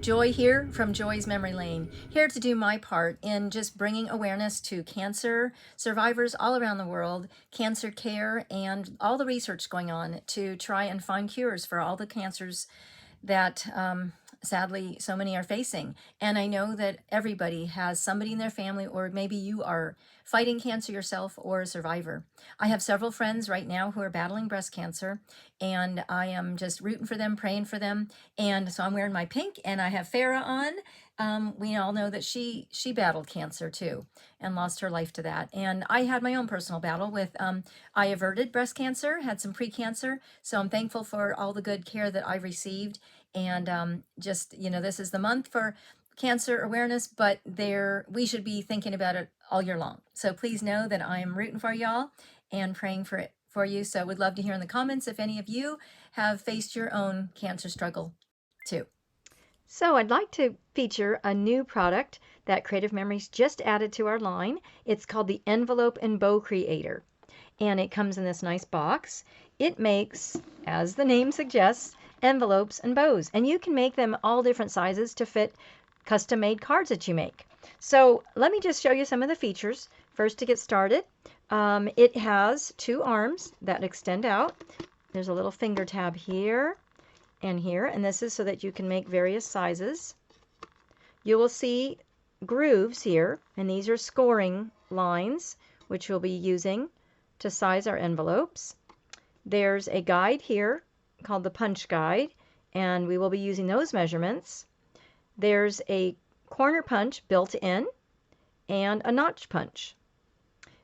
Joy here from Joy's Memory Lane, here to do my part in just bringing awareness to cancer survivors all around the world, cancer care, and all the research going on to try and find cures for all the cancers that sadly so many are facing. And I know that everybody has somebody in their family, or maybe you are fighting cancer yourself or a survivor. I have several friends right now who are battling breast cancer, and I am just rooting for them, praying for them. And so I'm wearing my pink, and I have Farah on. We all know that she battled cancer too and lost her life to that. And I had my own personal battle with, I averted breast cancer, had some pre-cancer. So I'm thankful for all the good care that I received. And just, this is the month for cancer awareness, but we should be thinking about it all year long. So please know that I'm rooting for y'all and praying for you. So would love to hear in the comments if any of you have faced your own cancer struggle too. So I'd like to feature a new product that Creative Memories just added to our line. It's called the Envelope and Bow Creator, and it comes in this nice box. It makes, as the name suggests, envelopes and bows, and you can make them all different sizes to fit custom-made cards that you make. So let me just show you some of the features. First, to get started, it has two arms that extend out. There's a little finger tab here and here, and this is so that you can make various sizes. You will see grooves here, and these are scoring lines, which we'll be using to size our envelopes. There's a guide here called the punch guide, and we will be using those measurements. There's a corner punch built in and a notch punch.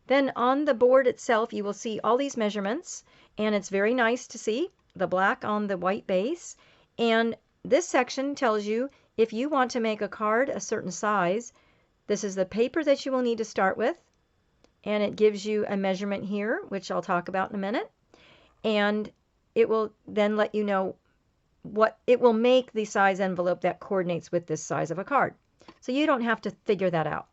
Then on the board itself, you will see all these measurements, and it's very nice to see the black on the white base. And this section tells you if you want to make a card a certain size, this is the paper that you will need to start with, and it gives you a measurement here, which I'll talk about in a minute, and it will then let you know what it will make the size envelope that coordinates with this size of a card. So you don't have to figure that out.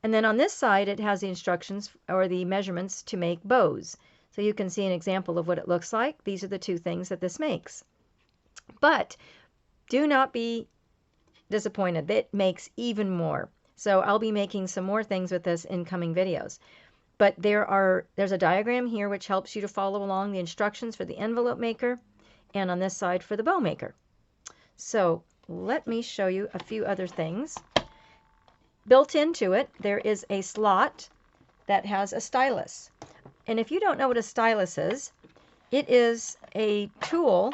And then on this side, it has the instructions or the measurements to make bows. So you can see an example of what it looks like. These are the two things that this makes. But do not be disappointed. It makes even more. So I'll be making some more things with this in coming videos. But there's a diagram here which helps you to follow along the instructions for the envelope maker, and on this side for the bow maker. So let me show you a few other things. Built into it, there is a slot that has a stylus. And if you don't know what a stylus is, it is a tool,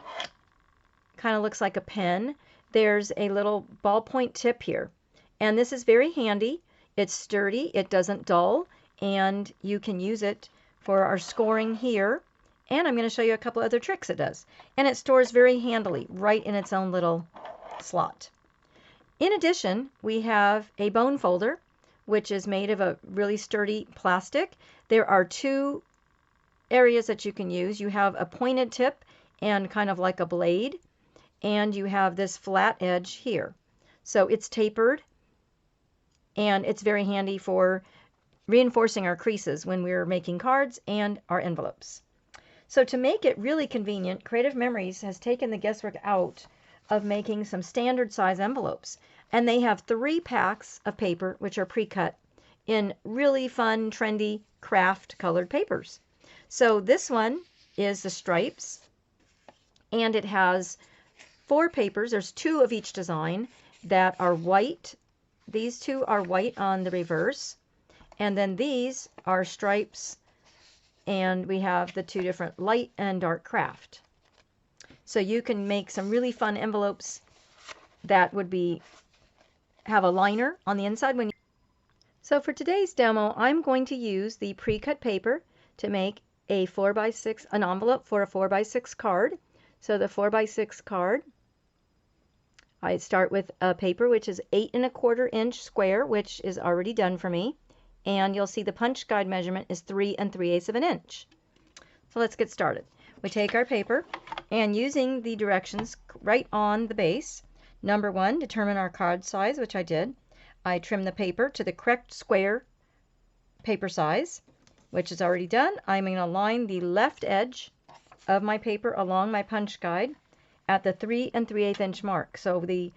kind of looks like a pen. There's a little ballpoint tip here. And this is very handy. It's sturdy, it doesn't dull, and you can use it for our scoring here. And I'm going to show you a couple other tricks it does. And it stores very handily right in its own little slot. In addition, we have a bone folder, which is made of a really sturdy plastic. There are two areas that you can use. You have a pointed tip and kind of like a blade, and you have this flat edge here. So it's tapered, and it's very handy for reinforcing our creases when we're making cards and our envelopes. So to make it really convenient, Creative Memories has taken the guesswork out of making some standard size envelopes. And they have 3 packs of paper, which are pre-cut in really fun, trendy, craft colored papers. So this one is the stripes, and it has 4 papers. There's 2 of each design that are white. These 2 are white on the reverse. And then these are stripes, and we have the 2 different light and dark craft. So you can make some really fun envelopes that would have a liner on the inside. So for today's demo, I'm going to use the pre-cut paper to make a 4x6, an envelope for a 4x6 card. So the 4x6 card, I start with a paper which is 8 1/4 inch square, which is already done for me. And you'll see the punch guide measurement is 3 3/8 of an inch. So let's get started. We take our paper, and using the directions right on the base, number 1, determine our card size, which I did. I trim the paper to the correct square paper size, which is already done. I'm going to line the left edge of my paper along my punch guide at the 3 3/8 inch mark. So the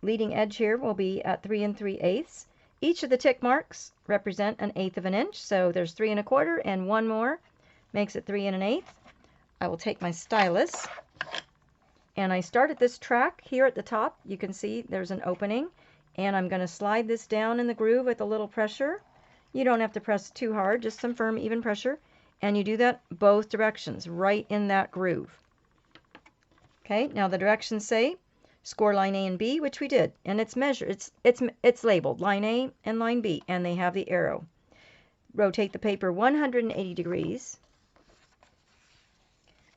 leading edge here will be at 3 3/8. Each of the tick marks represent 1/8 of an inch, so there's 3 1/4 and one more makes it 3 1/8. I will take my stylus and I start at this track here at the top. You can see there's an opening, and I'm going to slide this down in the groove with a little pressure. You don't have to press too hard, just some firm, even pressure. And you do that both directions, right in that groove. Okay, now the directions say score line A and B, which we did, and it's measured. It's labeled line A and line B, and they have the arrow. Rotate the paper 180 degrees.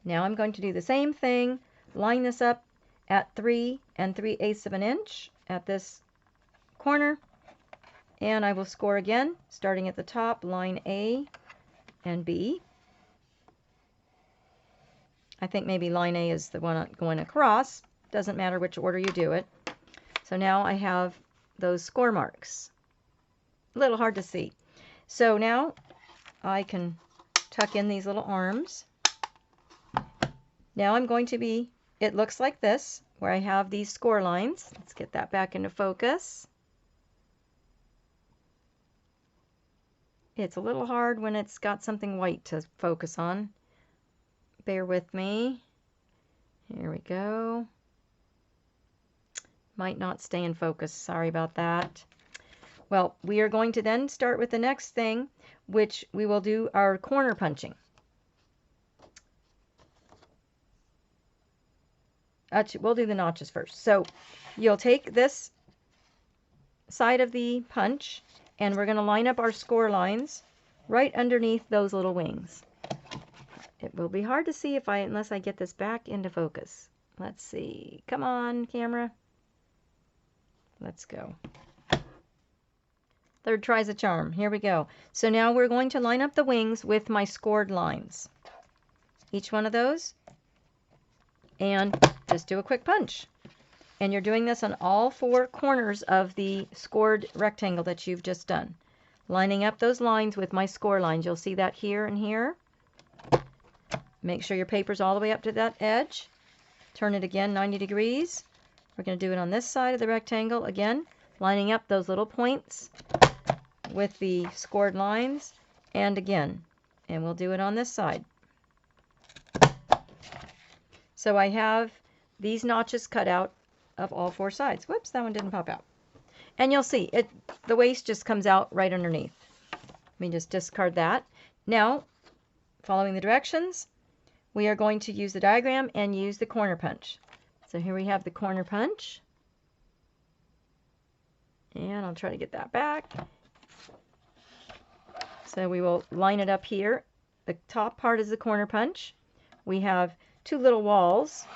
Now I'm going to do the same thing. Line this up at 3 3/8 of an inch at this corner, and I will score again, starting at the top, line A and B. I think maybe line A is the one going across. Doesn't matter which order you do it. So now I have those score marks. A little hard to see. So now I can tuck in these little arms. Now I'm going to be, it looks like this, where I have these score lines. Let's get that back into focus. It's a little hard when it's got something white to focus on. Bear with me. Here we go. Might not stay in focus. Sorry about that. Well, we are going to then start with the next thing, which we will do our corner punching. We'll do the notches first. So you'll take this side of the punch, and we're going to line up our score lines right underneath those little wings. It will be hard to see unless I get this back into focus. Let's see. Come on, camera. Let's go. Third try's a charm. Here we go. So now we're going to line up the wings with my scored lines. Each one of those. And just do a quick punch. And you're doing this on all 4 corners of the scored rectangle that you've just done. Lining up those lines with my score lines. You'll see that here and here. Make sure your paper's all the way up to that edge. Turn it again 90 degrees. We're going to do it on this side of the rectangle again, lining up those little points with the scored lines, and again. And we'll do it on this side. So I have these notches cut out of all 4 sides. Whoops, that one didn't pop out. And you'll see, the waste just comes out right underneath. Let me just discard that. Now, following the directions, we are going to use the diagram and use the corner punch. So here we have the corner punch. And I'll try to get that back. So we will line it up here. The top part is the corner punch. We have 2 little walls,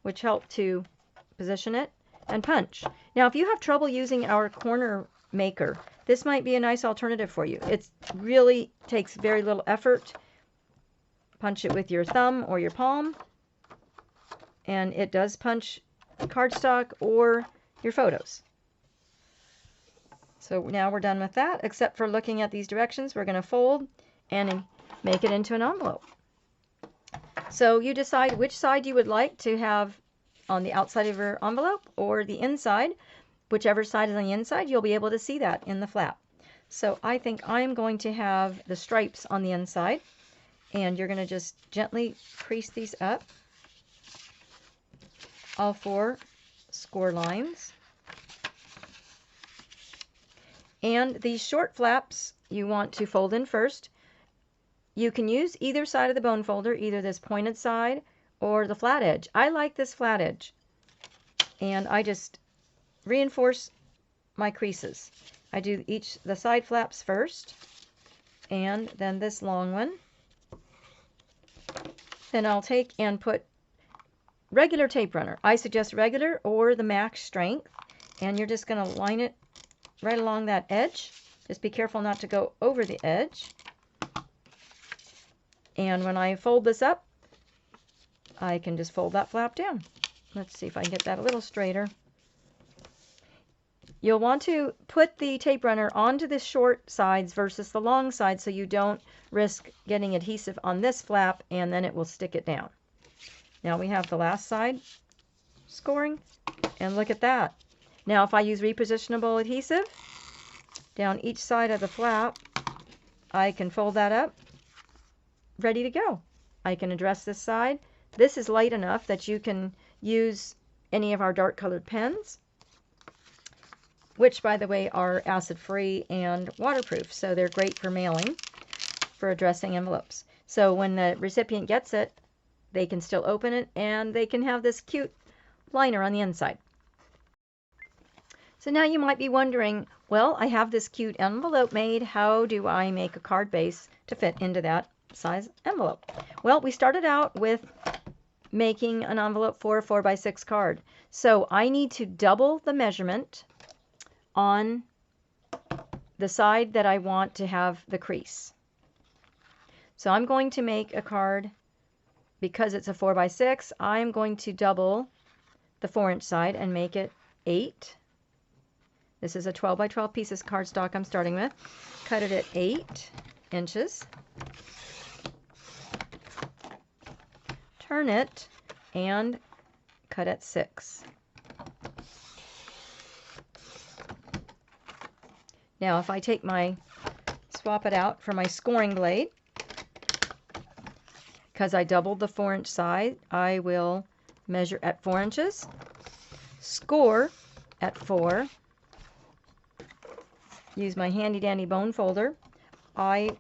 which help to position it, and punch. Now, if you have trouble using our corner maker, this might be a nice alternative for you. It really takes very little effort. Punch it with your thumb or your palm, and it does punch cardstock or your photos. So now we're done with that, except for looking at these directions. We're going to fold and make it into an envelope. So you decide which side you would like to have on the outside of your envelope or the inside. Whichever side is on the inside, you'll be able to see that in the flap. So I think I'm going to have the stripes on the inside. And you're going to just gently crease these up, all 4 score lines. And these short flaps you want to fold in first. You can use either side of the bone folder, either this pointed side or the flat edge. I like this flat edge. And I just reinforce my creases. I do the side flaps first, and then this long one. Then I'll take and put regular tape runner. I suggest regular or the max strength. And you're just going to line it right along that edge. Just be careful not to go over the edge. And when I fold this up, I can just fold that flap down. Let's see if I can get that a little straighter. You'll want to put the tape runner onto the short sides versus the long sides so you don't risk getting adhesive on this flap and then it will stick it down. Now we have the last side scoring, and look at that. Now if I use repositionable adhesive down each side of the flap, I can fold that up, ready to go. I can address this side. This is light enough that you can use any of our dark colored pens, which by the way are acid free and waterproof, so they're great for mailing, for addressing envelopes. So when the recipient gets it, they can still open it and they can have this cute liner on the inside. So now you might be wondering, well, I have this cute envelope made. How do I make a card base to fit into that size envelope? Well, we started out with making an envelope for a 4x6 card. So I need to double the measurement on the side that I want to have the crease. So I'm going to make a card, because it's a 4x6, I'm going to double the 4-inch side and make it 8. This is a 12x12 pieces cardstock I'm starting with. Cut it at 8 inches. Turn it and cut at 6. Now if I take swap it out for my scoring blade, because I doubled the 4-inch side, I will measure at 4 inches, score at 4, use my handy dandy bone folder. I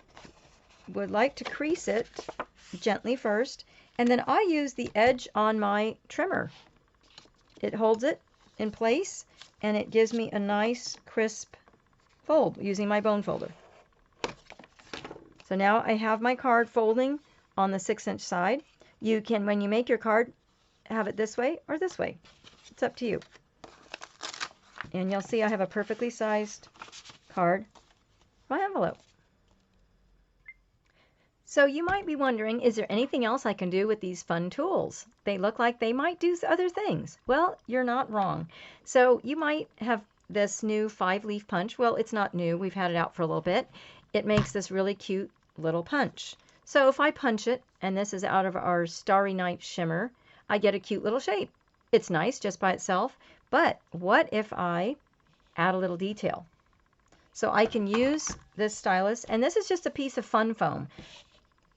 would like to crease it gently first, and then I use the edge on my trimmer. It holds it in place and it gives me a nice crisp fold using my bone folder. So now I have my card folding on the 6-inch side. You can, when you make your card, have it this way or this way. It's up to you. And you'll see I have a perfectly sized card, my envelope. So you might be wondering, is there anything else I can do with these fun tools? They look like they might do other things. Well, you're not wrong. So you might have this new 5-leaf punch. Well, it's not new. We've had it out for a little bit. It makes this really cute little punch. So if I punch it, and this is out of our Starry Night shimmer, I get a cute little shape. It's nice just by itself, but what if I add a little detail? So I can use this stylus, and this is just a piece of fun foam.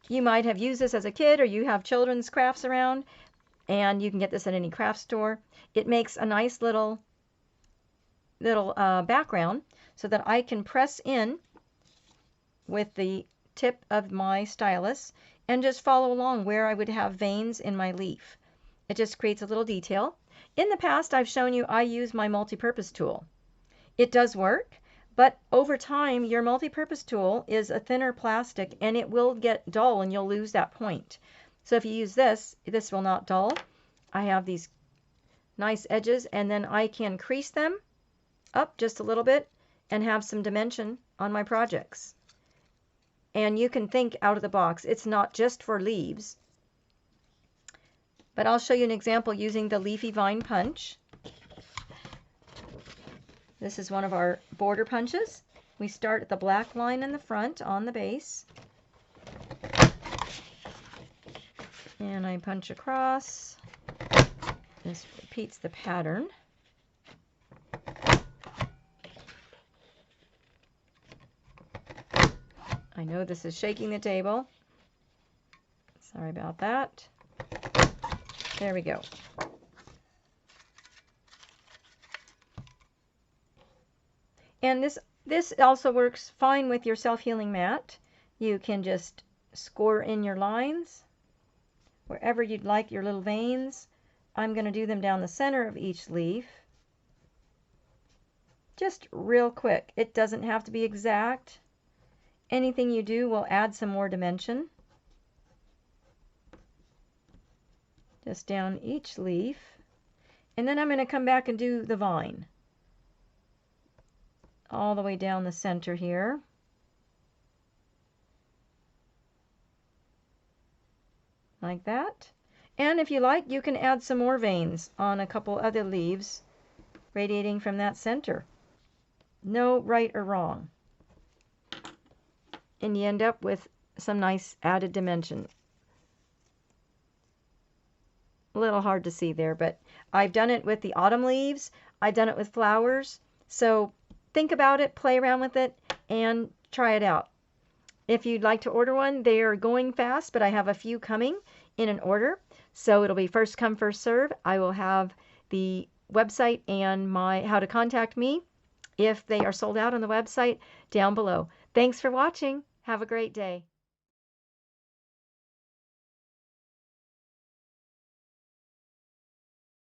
You might have used this as a kid, or you have children's crafts around, and you can get this at any craft store. It makes a nice little background so that I can press in with the tip of my stylus and just follow along where I would have veins in my leaf. It just creates a little detail. In the past, I've shown you I use my multi-purpose tool. It does work, but over time, your multi-purpose tool is a thinner plastic and it will get dull and you'll lose that point. So if you use this, this will not dull. I have these nice edges, and then I can crease them up just a little bit and have some dimension on my projects. And you can think out of the box. It's not just for leaves. But I'll show you an example using the Leafy Vine punch. This is one of our border punches. We start at the black line in the front on the base. And I punch across. This repeats the pattern. I know this is shaking the table. Sorry about that. There we go. And this also works fine with your self-healing mat. You can just score in your lines wherever you'd like your little veins. I'm going to do them down the center of each leaf. Just real quick. It doesn't have to be exact. Anything you do will add some more dimension. Just down each leaf. And then I'm going to come back and do the vine. All the way down the center here. Like that. And if you like, you can add some more veins on a couple other leaves radiating from that center. No right or wrong. And you end up with some nice added dimension. A little hard to see there, but I've done it with the autumn leaves. I've done it with flowers. So think about it, play around with it, and try it out. If you'd like to order one, they are going fast, but I have a few coming in an order. So it'll be first come, first serve. I will have the website and my how to contact me if they are sold out on the website down below. Thanks for watching. Have a great day.